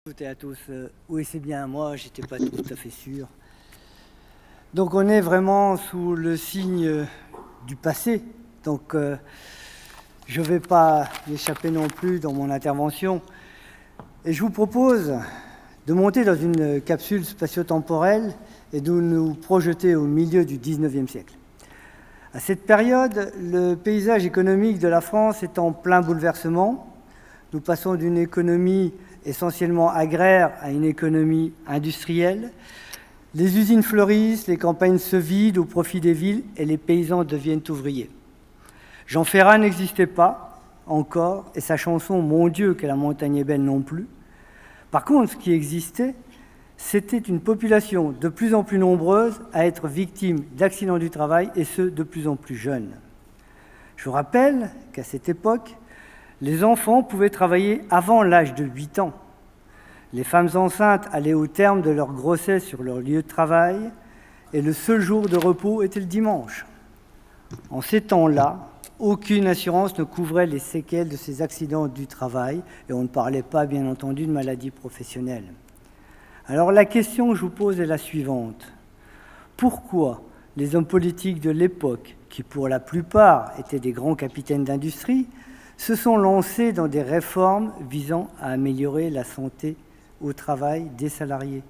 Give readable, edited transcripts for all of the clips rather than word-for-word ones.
Toutes et à tous, oui c'est bien moi, j'étais pas tout à fait sûr. Donc on est vraiment sous le signe du passé, donc je ne vais pas m'échapper non plus dans mon intervention. Et je vous propose de monter dans une capsule spatio-temporelle et de nous projeter au milieu du XIXe siècle. À cette période, le paysage économique de la France est en plein bouleversement. Nous passons d'une économie essentiellement agraire à une économie industrielle. Les usines fleurissent, les campagnes se vident au profit des villes et les paysans deviennent ouvriers. Jean Ferrat n'existait pas encore et sa chanson « Mon Dieu, que la montagne est belle » non plus. Par contre, ce qui existait, c'était une population de plus en plus nombreuse à être victime d'accidents du travail et ce, de plus en plus jeunes. Je vous rappelle qu'à cette époque, les enfants pouvaient travailler avant l'âge de 8 ans. Les femmes enceintes allaient au terme de leur grossesse sur leur lieu de travail et le seul jour de repos était le dimanche. En ces temps-là, aucune assurance ne couvrait les séquelles de ces accidents du travail et on ne parlait pas, bien entendu, de maladies professionnelles. Alors la question que je vous pose est la suivante. Pourquoi les hommes politiques de l'époque, qui pour la plupart étaient des grands capitaines d'industrie, se sont lancés dans des réformes visant à améliorer la santé au travail des salariés?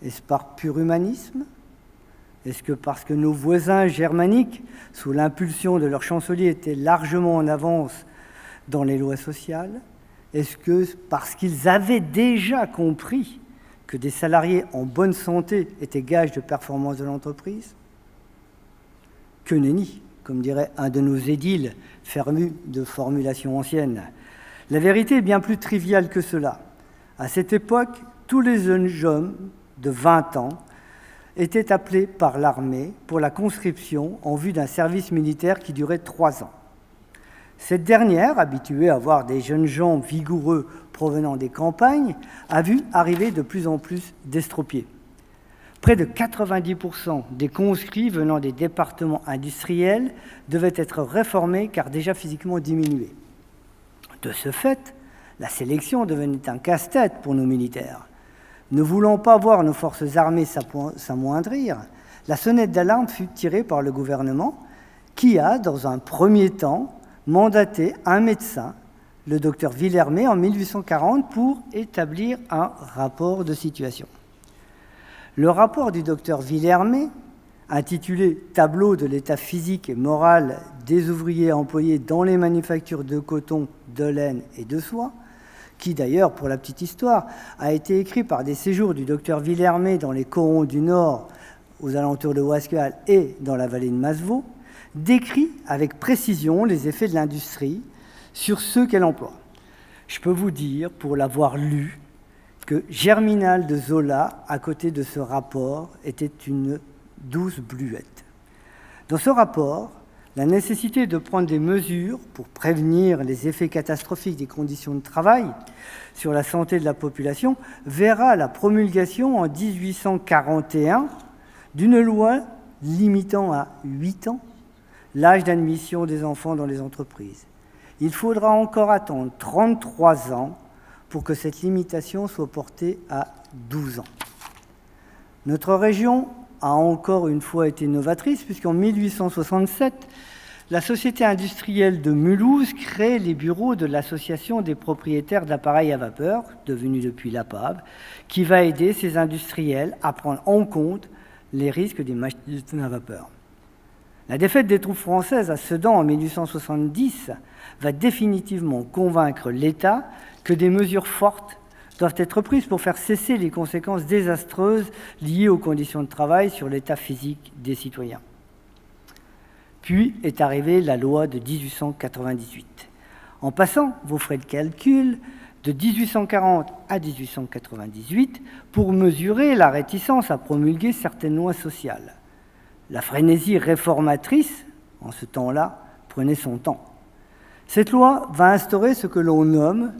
Est-ce par pur humanisme? Est-ce que parce que nos voisins germaniques, sous l'impulsion de leur chancelier, étaient largement en avance dans les lois sociales? Est-ce que parce qu'ils avaient déjà compris que des salariés en bonne santé étaient gage de performance de l'entreprise? Que nenni, comme dirait un de nos édiles, fermu de formulation ancienne. La vérité est bien plus triviale que cela. À cette époque, tous les jeunes hommes de 20 ans étaient appelés par l'armée pour la conscription en vue d'un service militaire qui durait 3 ans. Cette dernière, habituée à voir des jeunes gens vigoureux provenant des campagnes, a vu arriver de plus en plus d'estropiés. Près de 90% des conscrits venant des départements industriels devaient être réformés car déjà physiquement diminués. De ce fait, la sélection devenait un casse-tête pour nos militaires. Ne voulant pas voir nos forces armées s'amoindrir, la sonnette d'alarme fut tirée par le gouvernement qui a, dans un premier temps, mandaté un médecin, le docteur Villermé, en 1840 pour établir un rapport de situation. Le rapport du docteur Villermé, intitulé « Tableau de l'état physique et moral des ouvriers employés dans les manufactures de coton, de laine et de soie », qui d'ailleurs, pour la petite histoire, a été écrit par des séjours du docteur Villermé dans les corons du Nord, aux alentours de Ouascual et dans la vallée de Masevaux, décrit avec précision les effets de l'industrie sur ceux qu'elle emploie. Je peux vous dire, pour l'avoir lu, que Germinal de Zola, à côté de ce rapport, était une douce bluette. Dans ce rapport, la nécessité de prendre des mesures pour prévenir les effets catastrophiques des conditions de travail sur la santé de la population verra la promulgation en 1841 d'une loi limitant à 8 ans l'âge d'admission des enfants dans les entreprises. Il faudra encore attendre 33 ans pour que cette limitation soit portée à 12 ans. Notre région a encore une fois été novatrice, puisqu'en 1867, la Société industrielle de Mulhouse crée les bureaux de l'Association des propriétaires d'appareils à vapeur, devenue depuis l'APAV, qui va aider ces industriels à prendre en compte les risques des machines à vapeur. La défaite des troupes françaises à Sedan en 1870 va définitivement convaincre l'État que des mesures fortes doivent être prises pour faire cesser les conséquences désastreuses liées aux conditions de travail sur l'état physique des citoyens. Puis est arrivée la loi de 1898. En passant, vous ferez le calcul, de 1840 à 1898 pour mesurer la réticence à promulguer certaines lois sociales. La frénésie réformatrice, en ce temps-là, prenait son temps. Cette loi va instaurer ce que l'on nomme,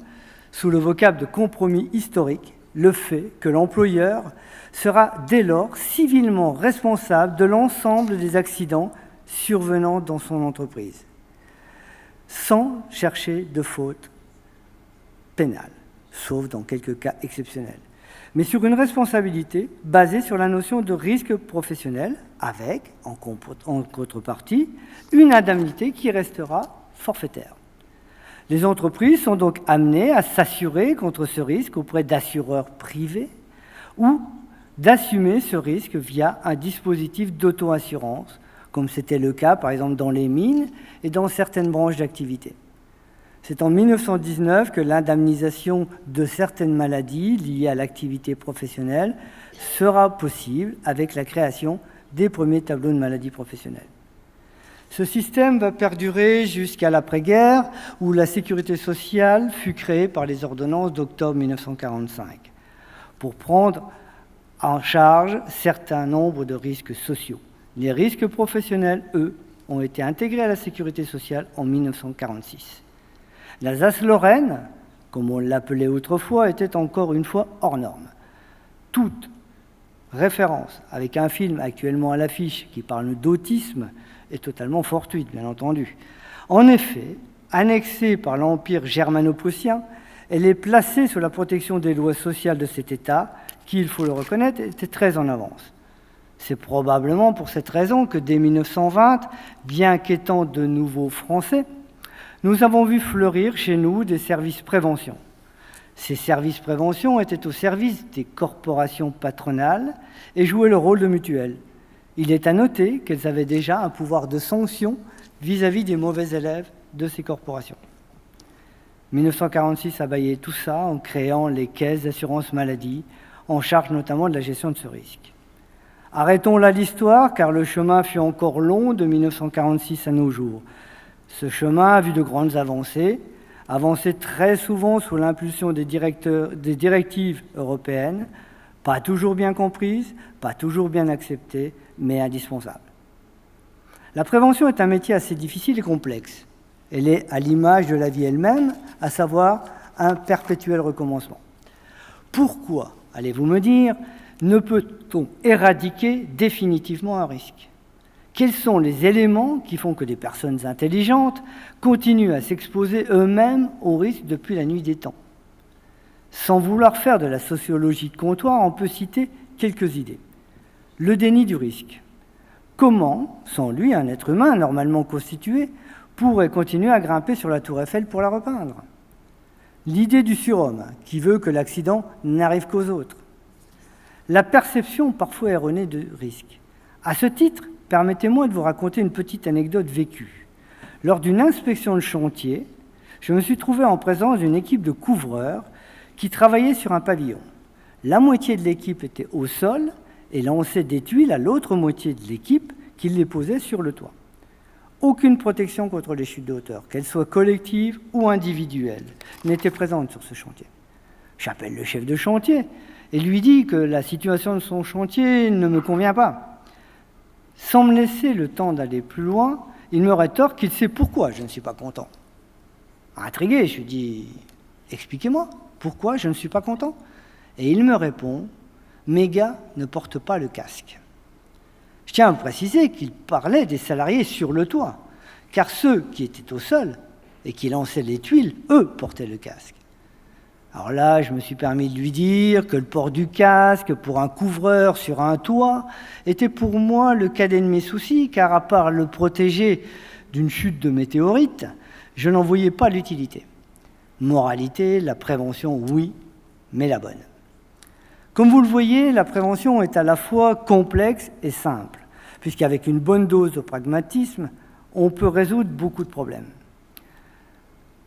sous le vocable de compromis historique, le fait que l'employeur sera dès lors civilement responsable de l'ensemble des accidents survenant dans son entreprise, sans chercher de faute pénale. sauf dans quelques cas exceptionnels, mais sur une responsabilité basée sur la notion de risque professionnel, avec, en contrepartie, une indemnité qui restera forfaitaire. Les entreprises sont donc amenées à s'assurer contre ce risque auprès d'assureurs privés ou d'assumer ce risque via un dispositif d'auto-assurance, comme c'était le cas par exemple dans les mines et dans certaines branches d'activité. C'est en 1919 que l'indemnisation de certaines maladies liées à l'activité professionnelle sera possible avec la création des premiers tableaux de maladies professionnelles. Ce système va perdurer jusqu'à l'après-guerre, où la sécurité sociale fut créée par les ordonnances d'octobre 1945, pour prendre en charge certain nombre de risques sociaux. Les risques professionnels, eux, ont été intégrés à la sécurité sociale en 1946. L'Alsace-Lorraine, comme on l'appelait autrefois, était encore une fois hors norme. Toute référence avec un film actuellement à l'affiche qui parle d'autisme est totalement fortuite, bien entendu. En effet, annexée par l'Empire germano-prussien, elle est placée sous la protection des lois sociales de cet État, qui, il faut le reconnaître, était très en avance. C'est probablement pour cette raison que dès 1920, bien qu'étant de nouveaux Français, nous avons vu fleurir chez nous des services prévention. Ces services prévention étaient au service des corporations patronales et jouaient le rôle de mutuelles. Il est à noter qu'elles avaient déjà un pouvoir de sanction vis-à-vis des mauvais élèves de ces corporations. 1946 a balayé tout ça en créant les caisses d'assurance maladie, en charge notamment de la gestion de ce risque. Arrêtons là l'histoire, car le chemin fut encore long de 1946 à nos jours. Ce chemin a vu de grandes avancées très souvent sous l'impulsion des directives européennes, pas toujours bien comprises, pas toujours bien acceptées, mais indispensables. La prévention est un métier assez difficile et complexe. Elle est à l'image de la vie elle-même, à savoir un perpétuel recommencement. Pourquoi, allez-vous me dire, ne peut-on éradiquer définitivement un risque ? Quels sont les éléments qui font que des personnes intelligentes continuent à s'exposer eux-mêmes au risque depuis la nuit des temps ? Sans vouloir faire de la sociologie de comptoir, on peut citer quelques idées. Le déni du risque. Comment, sans lui, un être humain normalement constitué pourrait continuer à grimper sur la tour Eiffel pour la repeindre ? L'idée du surhomme, qui veut que l'accident n'arrive qu'aux autres. La perception parfois erronée de risque. À ce titre, permettez-moi de vous raconter une petite anecdote vécue. Lors d'une inspection de chantier, je me suis trouvé en présence d'une équipe de couvreurs qui travaillait sur un pavillon. La moitié de l'équipe était au sol et lançait des tuiles à l'autre moitié de l'équipe qui les posait sur le toit. Aucune protection contre les chutes de hauteur, qu'elles soient collectives ou individuelles, n'était présente sur ce chantier. J'appelle le chef de chantier et lui dis que la situation de son chantier ne me convient pas. Sans me laisser le temps d'aller plus loin, il me rétorque qu'il sait pourquoi je ne suis pas content. Intrigué, je lui dis « Expliquez-moi, pourquoi je ne suis pas content ?» Et il me répond « Mes gars ne portent pas le casque. » Je tiens à préciser qu'il parlait des salariés sur le toit, car ceux qui étaient au sol et qui lançaient les tuiles, eux, portaient le casque. Alors là, je me suis permis de lui dire que le port du casque pour un couvreur sur un toit était pour moi le cadet de mes soucis, car à part le protéger d'une chute de météorite, je n'en voyais pas l'utilité. Moralité, la prévention, oui, mais la bonne. Comme vous le voyez, la prévention est à la fois complexe et simple, puisqu'avec une bonne dose de pragmatisme, on peut résoudre beaucoup de problèmes.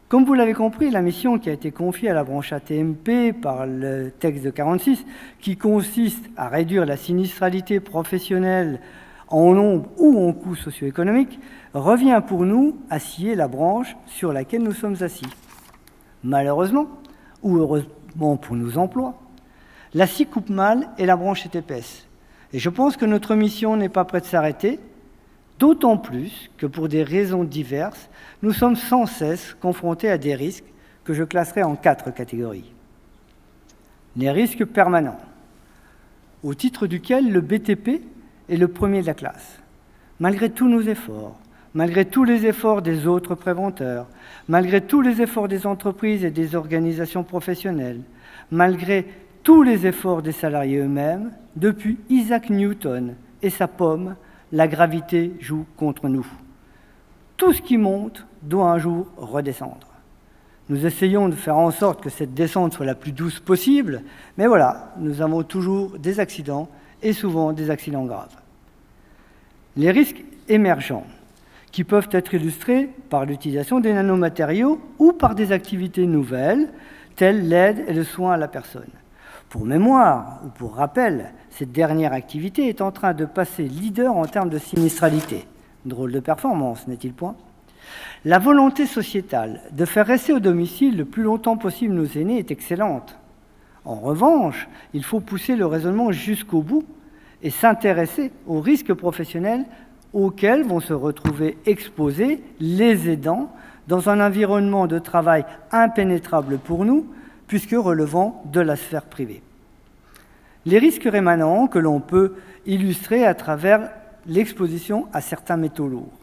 Comme vous l'avez compris, la mission qui a été confiée à la branche AT-MP par le texte de 46, qui consiste à réduire la sinistralité professionnelle en nombre ou en coût socio-économique, revient pour nous à scier la branche sur laquelle nous sommes assis. Malheureusement, ou heureusement pour nos emplois, la scie coupe mal et la branche est épaisse. Et je pense que notre mission n'est pas près de s'arrêter, d'autant plus que pour des raisons diverses, nous sommes sans cesse confrontés à des risques que je classerai en 4 catégories. Les risques permanents, au titre duquel le BTP est le premier de la classe. Malgré tous nos efforts, malgré tous les efforts des autres préventeurs, malgré tous les efforts des entreprises et des organisations professionnelles, malgré tous les efforts des salariés eux-mêmes, depuis Isaac Newton et sa pomme, la gravité joue contre nous. Tout ce qui monte doit un jour redescendre. Nous essayons de faire en sorte que cette descente soit la plus douce possible, mais voilà, nous avons toujours des accidents, et souvent des accidents graves. Les risques émergents, qui peuvent être illustrés par l'utilisation des nanomatériaux ou par des activités nouvelles, telles l'aide et le soin à la personne. Pour mémoire ou pour rappel, cette dernière activité est en train de passer leader en termes de sinistralité. Drôle de performance, n'est-il point ? La volonté sociétale de faire rester au domicile le plus longtemps possible nos aînés est excellente. En revanche, il faut pousser le raisonnement jusqu'au bout et s'intéresser aux risques professionnels auxquels vont se retrouver exposés les aidants dans un environnement de travail impénétrable pour nous, puisque relevant de la sphère privée. Les risques rémanents que l'on peut illustrer à travers l'exposition à certains métaux lourds.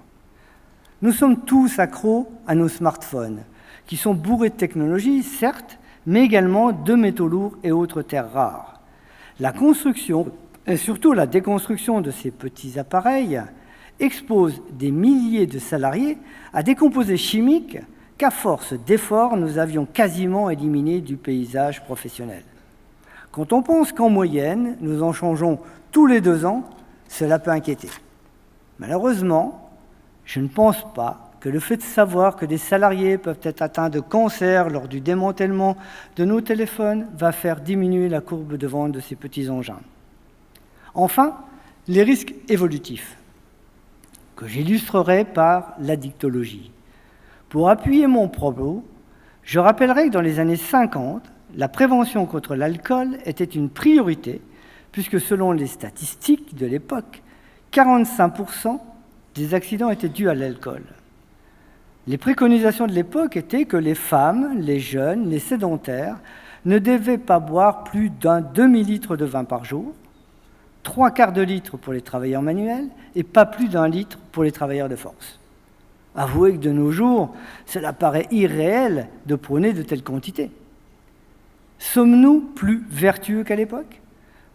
Nous sommes tous accros à nos smartphones, qui sont bourrés de technologies, certes, mais également de métaux lourds et autres terres rares. La construction, et surtout la déconstruction de ces petits appareils, expose des milliers de salariés à des composés chimiques qu'à force d'efforts, nous avions quasiment éliminés du paysage professionnel. Quand on pense qu'en moyenne, nous en changeons tous les 2 ans, cela peut inquiéter. Malheureusement, je ne pense pas que le fait de savoir que des salariés peuvent être atteints de cancer lors du démantèlement de nos téléphones va faire diminuer la courbe de vente de ces petits engins. Enfin, les risques évolutifs, que j'illustrerai par l'addictologie. Pour appuyer mon propos, je rappellerai que dans les années 50, la prévention contre l'alcool était une priorité, puisque selon les statistiques de l'époque, 45% des accidents étaient dus à l'alcool. Les préconisations de l'époque étaient que les femmes, les jeunes, les sédentaires ne devaient pas boire plus d'un demi-litre de vin par jour, 3/4 de litre pour les travailleurs manuels et pas plus d'1 litre pour les travailleurs de force. Avouez que de nos jours, cela paraît irréel de prôner de telles quantités. Sommes-nous plus vertueux qu'à l'époque ?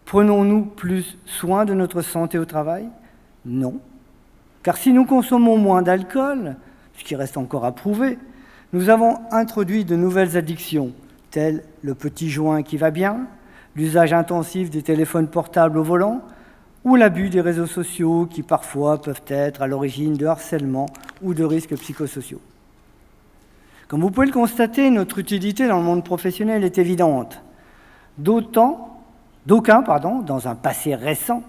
Prenons-nous plus soin de notre santé au travail ? Non. Car si nous consommons moins d'alcool, ce qui reste encore à prouver, nous avons introduit de nouvelles addictions, telles le petit joint qui va bien, l'usage intensif des téléphones portables au volant, ou l'abus des réseaux sociaux qui parfois peuvent être à l'origine de harcèlement ou de risques psychosociaux. Comme vous pouvez le constater, notre utilité dans le monde professionnel est évidente. D'aucuns, dans un passé récent,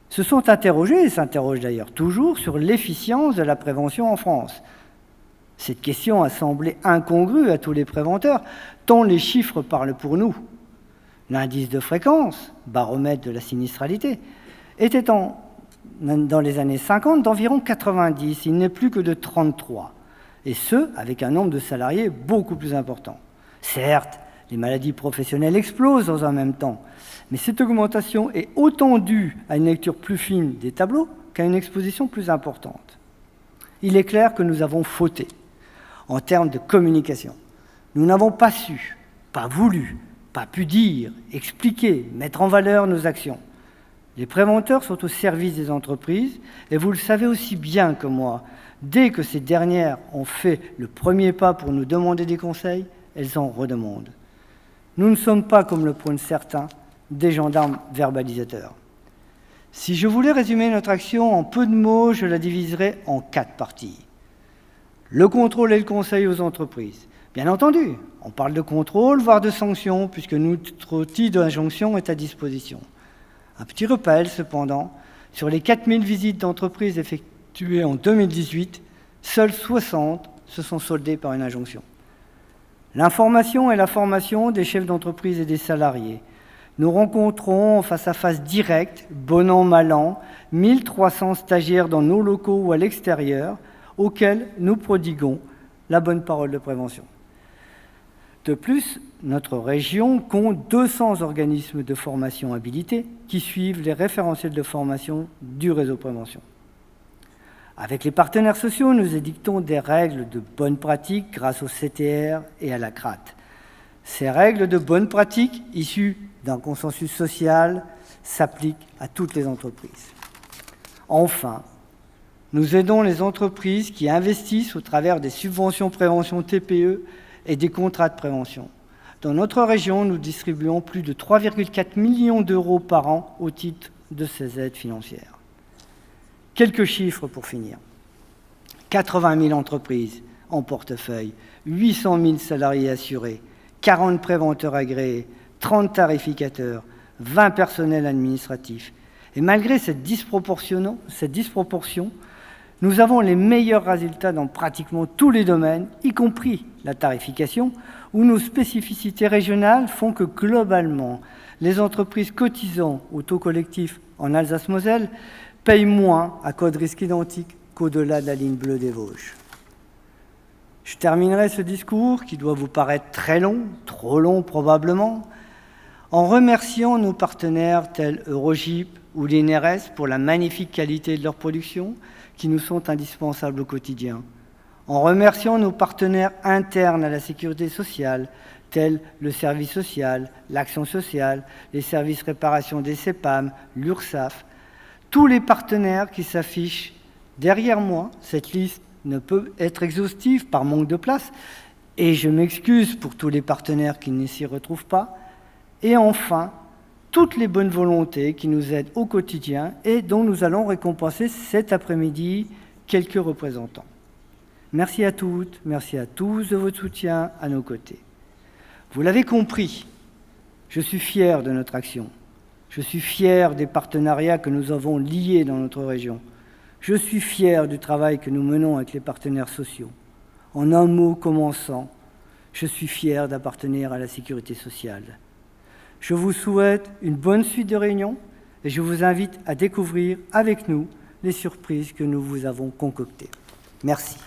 se sont interrogés, et s'interrogent d'ailleurs toujours, sur l'efficience de la prévention en France. Cette question a semblé incongrue à tous les préventeurs, tant les chiffres parlent pour nous. L'indice de fréquence, baromètre de la sinistralité, était dans les années 50 d'environ 90, il n'est plus que de 33, et ce, avec un nombre de salariés beaucoup plus important. Certes, les maladies professionnelles explosent dans un même temps, mais cette augmentation est autant due à une lecture plus fine des tableaux qu'à une exposition plus importante. Il est clair que nous avons fauté en termes de communication. Nous n'avons pas su, pas voulu, pas pu dire, expliquer, mettre en valeur nos actions. Les préventeurs sont au service des entreprises et vous le savez aussi bien que moi, dès que ces dernières ont fait le premier pas pour nous demander des conseils, elles en redemandent. Nous ne sommes pas, comme le prônent certains, des gendarmes verbalisateurs. Si je voulais résumer notre action en peu de mots, je la diviserais en 4 parties. Le contrôle et le conseil aux entreprises. Bien entendu, on parle de contrôle, voire de sanctions, puisque notre outil d'injonction est à disposition. Un petit rappel, cependant, sur les 4000 visites d'entreprises effectuées en 2018, seules 60 se sont soldées par une injonction. L'information et la formation des chefs d'entreprise et des salariés. Nous rencontrons en face-à-face direct, bon an, mal an, 1300 stagiaires dans nos locaux ou à l'extérieur, auxquels nous prodiguons la bonne parole de prévention. De plus, notre région compte 200 organismes de formation habilités qui suivent les référentiels de formation du réseau prévention. Avec les partenaires sociaux, nous édictons des règles de bonne pratique grâce au CTR et à la CRAT. Ces règles de bonne pratique, issues d'un consensus social, s'appliquent à toutes les entreprises. Enfin, nous aidons les entreprises qui investissent au travers des subventions prévention TPE et des contrats de prévention. Dans notre région, nous distribuons plus de 3,4 millions d'euros par an au titre de ces aides financières. Quelques chiffres pour finir. 80 000 entreprises en portefeuille, 800 000 salariés assurés, 40 préventeurs agréés, 30 tarificateurs, 20 personnels administratifs. Et malgré cette disproportion, nous avons les meilleurs résultats dans pratiquement tous les domaines, y compris la tarification, où nos spécificités régionales font que globalement, les entreprises cotisant au taux collectif en Alsace-Moselle payent moins à code risque identique qu'au-delà de la ligne bleue des Vosges. Je terminerai ce discours, qui doit vous paraître très long, trop long probablement, en remerciant nos partenaires tels Eurogip ou l'INRS pour la magnifique qualité de leur production, qui nous sont indispensables au quotidien, en remerciant nos partenaires internes à la sécurité sociale, tels le service social, l'action sociale, les services réparation des CEPAM, l'URSSAF, tous les partenaires qui s'affichent derrière moi. Cette liste ne peut être exhaustive par manque de place, et je m'excuse pour tous les partenaires qui ne s'y retrouvent pas. Et enfin, toutes les bonnes volontés qui nous aident au quotidien et dont nous allons récompenser cet après-midi quelques représentants. Merci à toutes, merci à tous de votre soutien à nos côtés. Vous l'avez compris, je suis fier de notre action. Je suis fier des partenariats que nous avons liés dans notre région. Je suis fier du travail que nous menons avec les partenaires sociaux. En un mot commençant, je suis fier d'appartenir à la sécurité sociale. Je vous souhaite une bonne suite de réunions et je vous invite à découvrir avec nous les surprises que nous vous avons concoctées. Merci.